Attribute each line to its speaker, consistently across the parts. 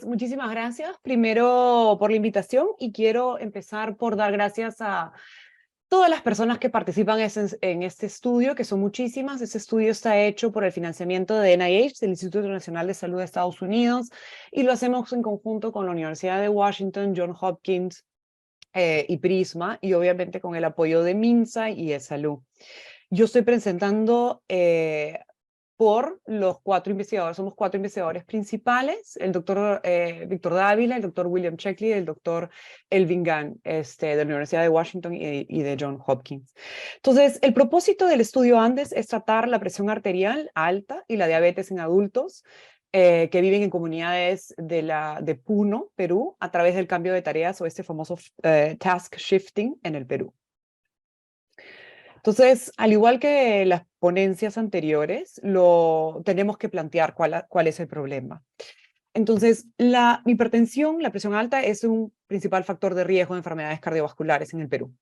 Speaker 1: Muchísimas gracias, primero por la invitación, y quiero empezar por dar gracias a todas las personas que participan en este estudio, que son muchísimas. Este estudio está hecho por el financiamiento de NIH, del Instituto Nacional de Salud de Estados Unidos, y lo hacemos en conjunto con la Universidad de Washington, Johns Hopkins y Prisma, y obviamente con el apoyo de MINSA y ESALud. Yo estoy presentando por los 4 investigadores. Somos 4 investigadores principales: el doctor Víctor Dávila, el doctor William Sheckley y el doctor Elvin Gan, de la Universidad de Washington y de Johns Hopkins. Entonces, el propósito del estudio ANDES es tratar la presión arterial alta y la diabetes en adultos que viven en comunidades de Puno, Perú, a través del cambio de tareas o este famoso task shifting en el Perú. Entonces, al igual que las ponencias anteriores, tenemos que plantear cuál es el problema. Entonces, la hipertensión, la presión alta, es un principal factor de riesgo de enfermedades cardiovasculares en el Perú.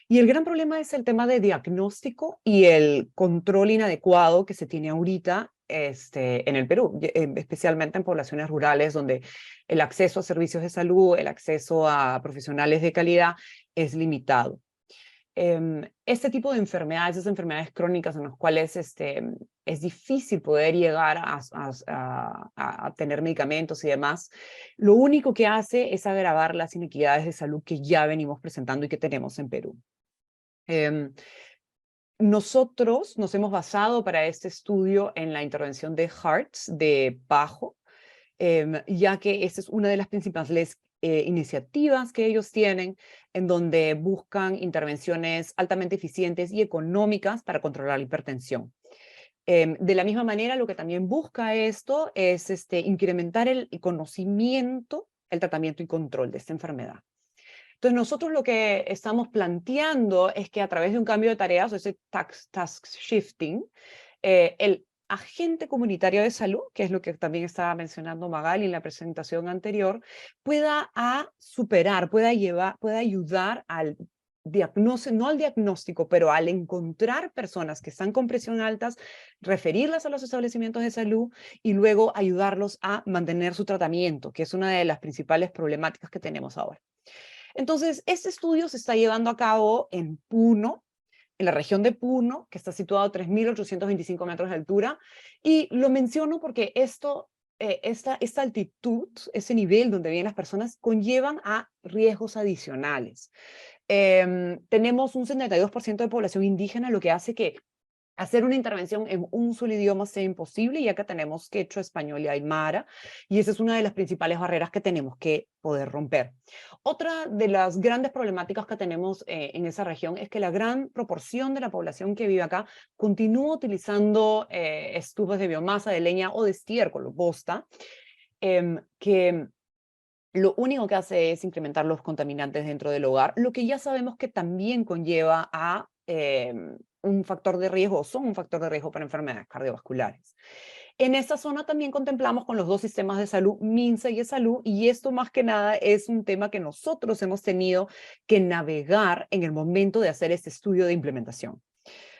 Speaker 1: Y el gran problema es el tema de diagnóstico y el control inadecuado que se tiene ahorita en el Perú, especialmente en poblaciones rurales donde el acceso a servicios de salud, el acceso a profesionales de calidad es limitado. Este tipo de enfermedades, esas enfermedades crónicas en las cuales es difícil poder llegar a tener medicamentos y demás, lo único que hace es agravar las inequidades de salud que ya venimos presentando y que tenemos en Perú. Nosotros nos hemos basado para este estudio en la intervención de Hearts de Bajo, ya que esta es una de las principales iniciativas que ellos tienen, en donde buscan intervenciones altamente eficientes y económicas para controlar la hipertensión. De la misma manera, lo que también busca esto es incrementar el conocimiento, el tratamiento y control de esta enfermedad. Entonces, nosotros lo que estamos planteando es que a través de un cambio de tareas, o ese task shifting, el agente comunitario de salud, que es lo que también estaba mencionando Magali en la presentación anterior, pueda superar, pueda ayudar al diagnóstico, no al diagnóstico, pero al encontrar personas que están con presión altas, referirlas a los establecimientos de salud y luego ayudarlos a mantener su tratamiento, que es una de las principales problemáticas que tenemos ahora. Entonces, este estudio se está llevando a cabo en Puno, en la región de Puno, que está situado a 3.825 metros de altura. Y lo menciono porque esta altitud, ese nivel donde viven las personas, conllevan a riesgos adicionales. Tenemos un 72% de población indígena, lo que hace que hacer una intervención en un solo idioma sea imposible, ya que tenemos quechua, español y aymara, y esa es una de las principales barreras que tenemos que poder romper. Otra de las grandes problemáticas que tenemos en esa región es que la gran proporción de la población que vive acá continúa utilizando estufas de biomasa, de leña o de estiércol, bosta, que lo único que hace es incrementar los contaminantes dentro del hogar, lo que ya sabemos que también conlleva a un factor de riesgo, son un factor de riesgo para enfermedades cardiovasculares. En esta zona también contemplamos con los 2 sistemas de salud, MINSA y ESALUD, y esto más que nada es un tema que nosotros hemos tenido que navegar en el momento de hacer este estudio de implementación.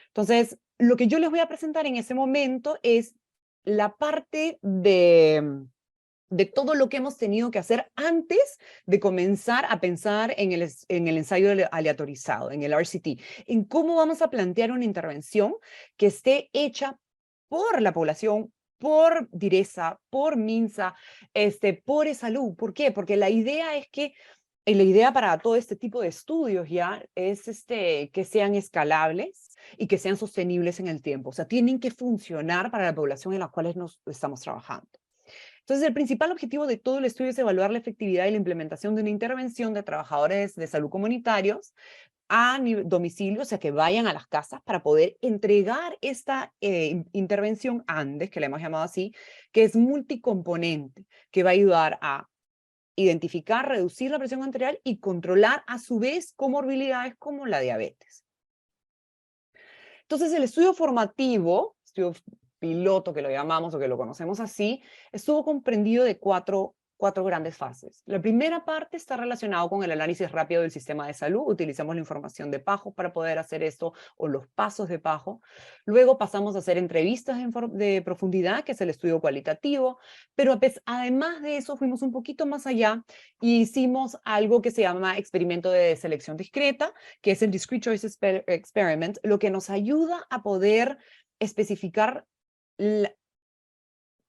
Speaker 1: Entonces, lo que yo les voy a presentar en ese momento es la parte de todo lo que hemos tenido que hacer antes de comenzar a pensar en el ensayo aleatorizado, en el RCT, en cómo vamos a plantear una intervención que esté hecha por la población, por DIRESA, por MINSA, por ESALUD. ¿Por qué? Porque la idea es que la idea para todo este tipo de estudios ya es que sean escalables y que sean sostenibles en el tiempo. O sea, tienen que funcionar para la población en la cual nos estamos trabajando. Entonces, el principal objetivo de todo el estudio es evaluar la efectividad y la implementación de una intervención de trabajadores de salud comunitarios a domicilio, o sea, que vayan a las casas para poder entregar esta intervención ANDES, que le hemos llamado así, que es multicomponente, que va a ayudar a identificar, reducir la presión arterial y controlar a su vez comorbilidades como la diabetes. Entonces, el estudio formativo, estudio piloto que lo llamamos o que lo conocemos así, estuvo comprendido de 4 cuatro grandes fases. La primera parte está relacionada con el análisis rápido del sistema de salud. Utilizamos la información de PAHO para poder hacer esto, o los pasos de PAHO. Luego pasamos a hacer entrevistas de profundidad, que es el estudio cualitativo, pero además de eso fuimos un poquito más allá y hicimos algo que se llama experimento de selección discreta, que es el Discrete Choice Experiment, lo que nos ayuda a poder especificar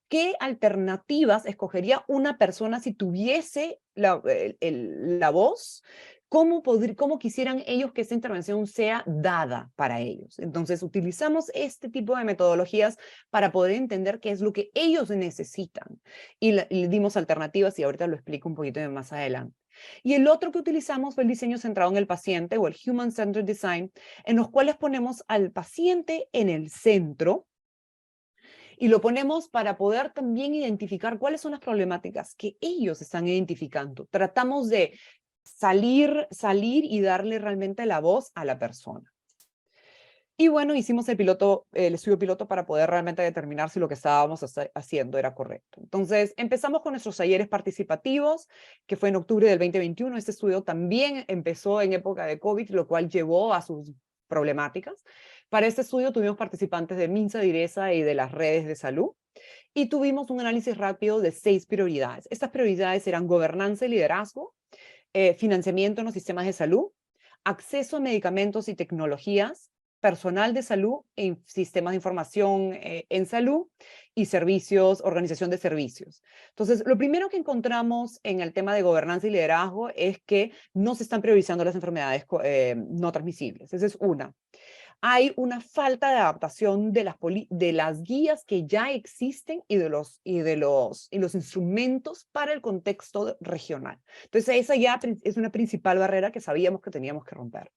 Speaker 1: qué alternativas escogería una persona si tuviese la voz, cómo quisieran ellos que esa intervención sea dada para ellos. Entonces, utilizamos este tipo de metodologías para poder entender qué es lo que ellos necesitan. Y le dimos alternativas y ahorita lo explico un poquito más adelante. Y el otro que utilizamos fue el diseño centrado en el paciente o el Human Centered Design, en los cuales ponemos al paciente en el centro y lo ponemos para poder también identificar cuáles son las problemáticas que ellos están identificando. Tratamos de salir y darle realmente la voz a la persona. Y bueno, hicimos el estudio piloto para poder realmente determinar si lo que estábamos haciendo era correcto. Entonces, empezamos con nuestros talleres participativos, que fue en octubre del 2021. Este estudio también empezó en época de COVID, lo cual llevó a sus problemáticas. Para este estudio tuvimos participantes de Minsa, Direza y de las redes de salud. Y tuvimos un análisis rápido de 6 prioridades. Estas prioridades eran gobernanza y liderazgo, financiamiento en los sistemas de salud, acceso a medicamentos y tecnologías, personal de salud en sistemas de información en salud y servicios, organización de servicios. Entonces, lo primero que encontramos en el tema de gobernanza y liderazgo es que no se están priorizando las enfermedades no transmisibles. Esa es una. Hay una falta de adaptación de las guías que ya existen y de los instrumentos para el contexto regional. Entonces, esa ya es una principal barrera que sabíamos que teníamos que romper.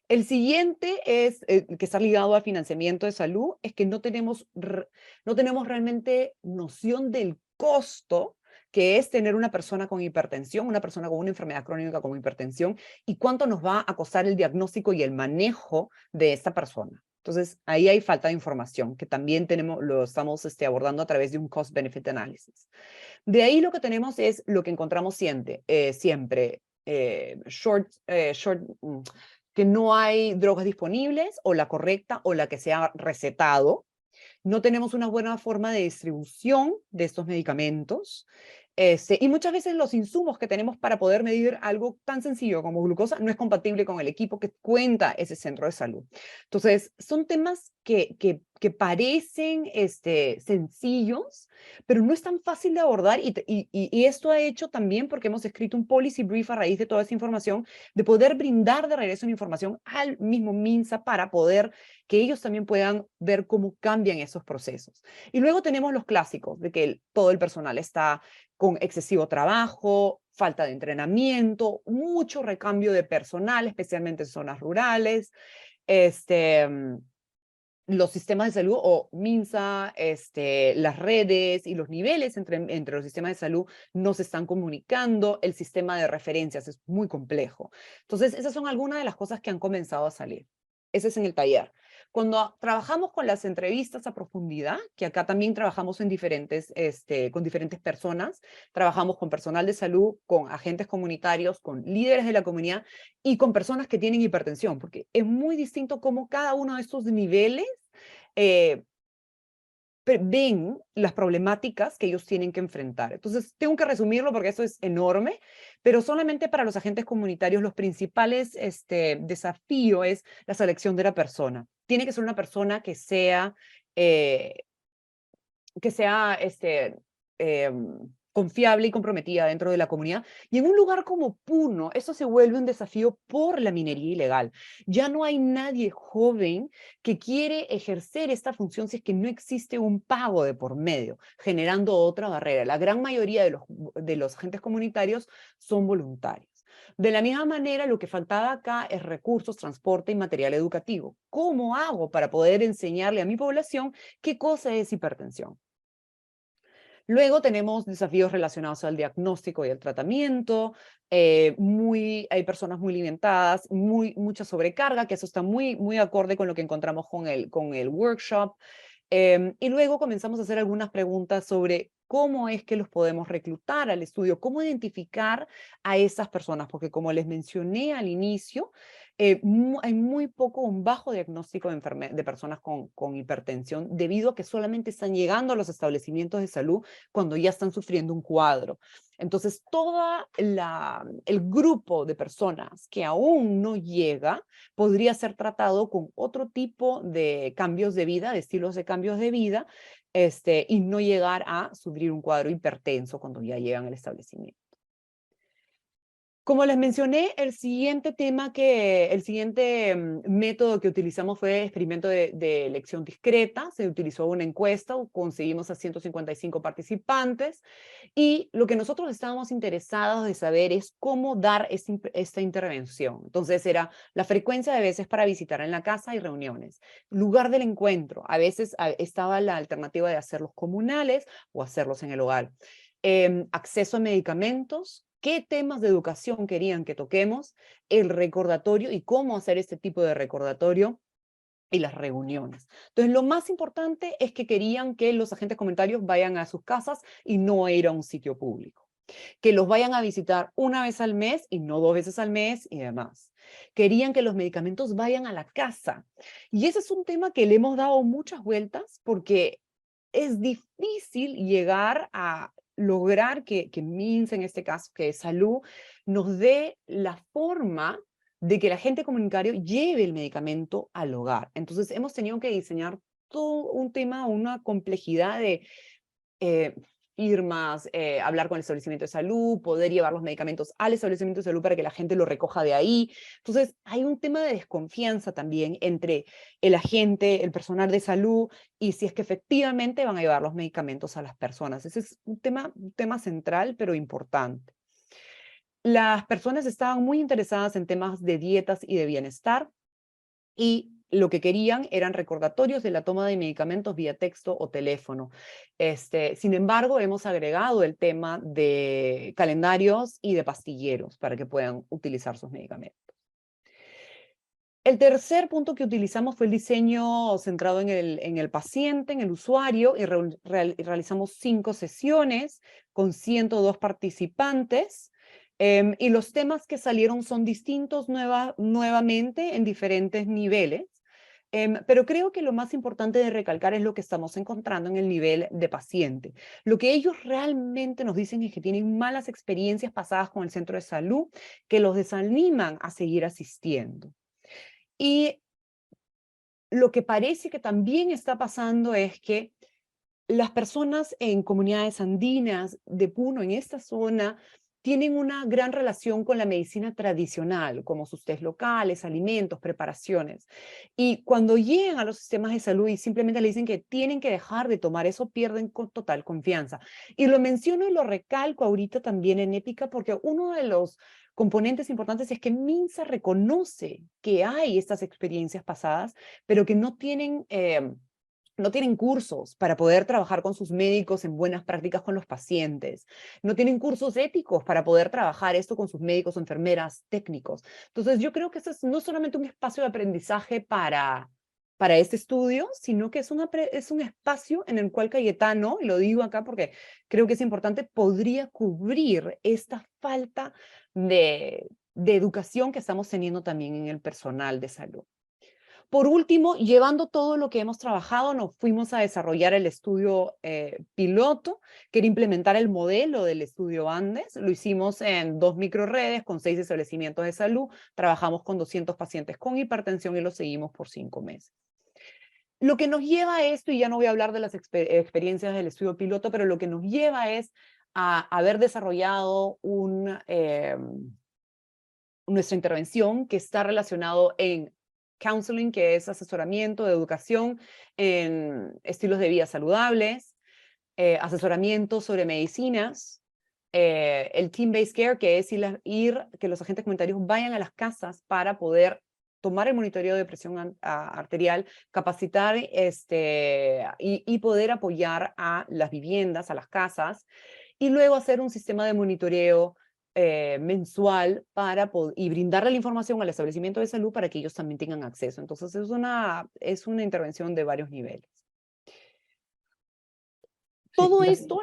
Speaker 1: El siguiente es, que está ligado al financiamiento de salud, es que no tenemos realmente noción del costo que es tener una persona con hipertensión, una persona con una enfermedad crónica como hipertensión, y cuánto nos va a costar el diagnóstico y el manejo de esta persona. Entonces, ahí hay falta de información, que también lo estamos abordando a través de un cost-benefit analysis. De ahí lo que tenemos es lo que encontramos siempre, que no hay drogas disponibles, o la correcta, o la que se ha recetado. No tenemos una buena forma de distribución de estos medicamentos. Y muchas veces los insumos que tenemos para poder medir algo tan sencillo como glucosa no es compatible con el equipo que cuenta ese centro de salud. Entonces, son temas que parecen sencillos, pero no es tan fácil de abordar, y esto ha hecho también porque hemos escrito un policy brief a raíz de toda esa información, de poder brindar de regreso una información al mismo MINSA para poder que ellos también puedan ver cómo cambian esos procesos. Y luego tenemos los clásicos, de que todo el personal está con excesivo trabajo, falta de entrenamiento, mucho recambio de personal, especialmente en zonas rurales, los sistemas de salud o MINSA, las redes y los niveles entre los sistemas de salud no se están comunicando, el sistema de referencias es muy complejo. Entonces, esas son algunas de las cosas que han comenzado a salir. Ese es en el taller. Cuando trabajamos con las entrevistas a profundidad, que acá también trabajamos con diferentes personas, trabajamos con personal de salud, con agentes comunitarios, con líderes de la comunidad y con personas que tienen hipertensión, porque es muy distinto cómo cada uno de estos niveles eh, ven las problemáticas que ellos tienen que enfrentar. Entonces, tengo que resumirlo porque eso es enorme, pero solamente para los agentes comunitarios los principales desafío es la selección de la persona. Tiene que ser una persona eh, que sea confiable y comprometida dentro de la comunidad. Y en un lugar como Puno, eso se vuelve un desafío por la minería ilegal. Ya no hay nadie joven que quiere ejercer esta función si es que no existe un pago de por medio, generando otra barrera. La gran mayoría de los agentes comunitarios son voluntarios. De la misma manera, lo que faltaba acá es recursos, transporte y material educativo. ¿Cómo hago para poder enseñarle a mi población qué cosa es hipertensión? Luego tenemos desafíos relacionados al diagnóstico y al tratamiento. Hay personas muy limitadas, mucha sobrecarga, que eso está muy acorde con lo que encontramos con el workshop. Y luego comenzamos a hacer algunas preguntas sobre cómo es que los podemos reclutar al estudio, cómo identificar a esas personas, porque como les mencioné al inicio, hay muy poco, un bajo diagnóstico de personas con hipertensión debido a que solamente están llegando a los establecimientos de salud cuando ya están sufriendo un cuadro. Entonces, todo el grupo de personas que aún no llega podría ser tratado con otro tipo de cambios de vida, de estilos de cambios de vida, y no llegar a sufrir un cuadro hipertenso cuando ya llegan al establecimiento. Como les mencioné, el siguiente método que utilizamos fue experimento de elección discreta. Se utilizó una encuesta, conseguimos a 155 participantes y lo que nosotros estábamos interesados de saber es cómo dar esta intervención. Entonces era la frecuencia de veces para visitar en la casa y reuniones, lugar del encuentro. A veces estaba la alternativa de hacerlos comunales o hacerlos en el hogar. Acceso a medicamentos, qué temas de educación querían que toquemos, el recordatorio y cómo hacer este tipo de recordatorio y las reuniones. Entonces, lo más importante es que querían que los agentes comunitarios vayan a sus casas y no ir a un sitio público. Que los vayan a visitar una vez al mes y no 2 veces al mes y demás. Querían que los medicamentos vayan a la casa. Y ese es un tema que le hemos dado muchas vueltas porque es difícil llegar a lograr que MINSA, en este caso, que es salud, nos dé la forma de que el agente comunitario lleve el medicamento al hogar. Entonces, hemos tenido que diseñar todo un tema, una complejidad de eh, firmas, hablar con el establecimiento de salud, poder llevar los medicamentos al establecimiento de salud para que la gente lo recoja de ahí. Entonces, hay un tema de desconfianza también entre el agente, el personal de salud, y si es que efectivamente van a llevar los medicamentos a las personas. Ese es un tema central, pero importante. Las personas estaban muy interesadas en temas de dietas y de bienestar, y lo que querían eran recordatorios de la toma de medicamentos vía texto o teléfono. Sin embargo, hemos agregado el tema de calendarios y de pastilleros para que puedan utilizar sus medicamentos. El tercer punto que utilizamos fue el diseño centrado en el paciente, en el usuario, y realizamos 5 sesiones con 102 participantes. Y los temas que salieron son distintos nuevamente en diferentes niveles. Pero creo que lo más importante de recalcar es lo que estamos encontrando en el nivel de paciente. Lo que ellos realmente nos dicen es que tienen malas experiencias pasadas con el centro de salud que los desaniman a seguir asistiendo. Y lo que parece que también está pasando es que las personas en comunidades andinas de Puno, en esta zona, tienen una gran relación con la medicina tradicional, como sus tés locales, alimentos, preparaciones. Y cuando llegan a los sistemas de salud y simplemente le dicen que tienen que dejar de tomar eso, pierden con total confianza. Y lo menciono y lo recalco ahorita también en Épica, porque uno de los componentes importantes es que MINSA reconoce que hay estas experiencias pasadas, pero que no tienen cursos para poder trabajar con sus médicos en buenas prácticas con los pacientes. No tienen cursos éticos para poder trabajar esto con sus médicos o enfermeras técnicos. Entonces, yo creo que eso es no solamente un espacio de aprendizaje para este estudio, sino que es un espacio en el cual Cayetano, y lo digo acá porque creo que es importante, podría cubrir esta falta de educación que estamos teniendo también en el personal de salud. Por último, llevando todo lo que hemos trabajado, nos fuimos a desarrollar el estudio piloto, que era implementar el modelo del estudio Andes. Lo hicimos en 2 microredes con 6 establecimientos de salud. Trabajamos con 200 pacientes con hipertensión y lo seguimos por 5 meses. Lo que nos lleva a esto, y ya no voy a hablar de las experiencias del estudio piloto, pero lo que nos lleva es a haber desarrollado nuestra intervención que está relacionado en counseling, que es asesoramiento de educación en estilos de vida saludables, asesoramiento sobre medicinas, el team-based care, que es que los agentes comunitarios vayan a las casas para poder tomar el monitoreo de presión arterial, capacitar y poder apoyar a las viviendas, a las casas, y luego hacer un sistema de monitoreo mensual y brindarle la información al establecimiento de salud para que ellos también tengan acceso. Entonces es una intervención de varios niveles.
Speaker 2: Sí,
Speaker 1: Todo esto,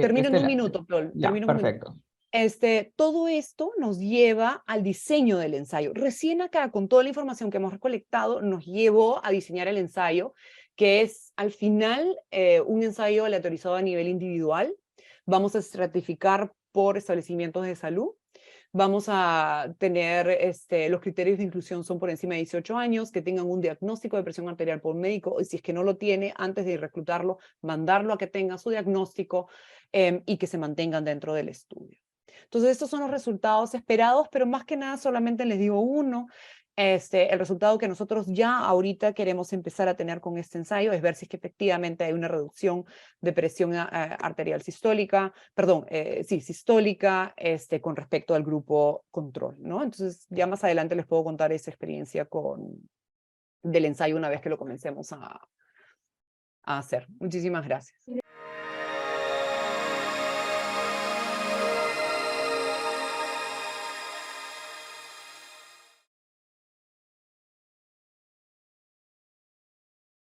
Speaker 1: Termino en un
Speaker 2: Estela,
Speaker 1: minuto, Paul.
Speaker 2: ya,
Speaker 1: Termino en un minuto.
Speaker 2: perfecto.
Speaker 1: Todo esto nos lleva al diseño del ensayo. Recién acá, con toda la información que hemos recolectado, nos llevó a diseñar el ensayo, que es al final un ensayo aleatorizado a nivel individual. Vamos a estratificar por establecimientos de salud. Vamos a tener, los criterios de inclusión son por encima de 18 años, que tengan un diagnóstico de presión arterial por médico, y si es que no lo tiene, antes de reclutarlo, mandarlo a que tenga su diagnóstico y que se mantengan dentro del estudio. Entonces, estos son los resultados esperados, pero más que nada solamente les digo uno. El resultado que nosotros ya ahorita queremos empezar a tener con este ensayo es ver si es que efectivamente hay una reducción de presión arterial sistólica, perdón, sí, sistólica, con respecto al grupo control, ¿no? Entonces, ya más adelante les puedo contar esa experiencia del ensayo una vez que lo comencemos a hacer. Muchísimas gracias.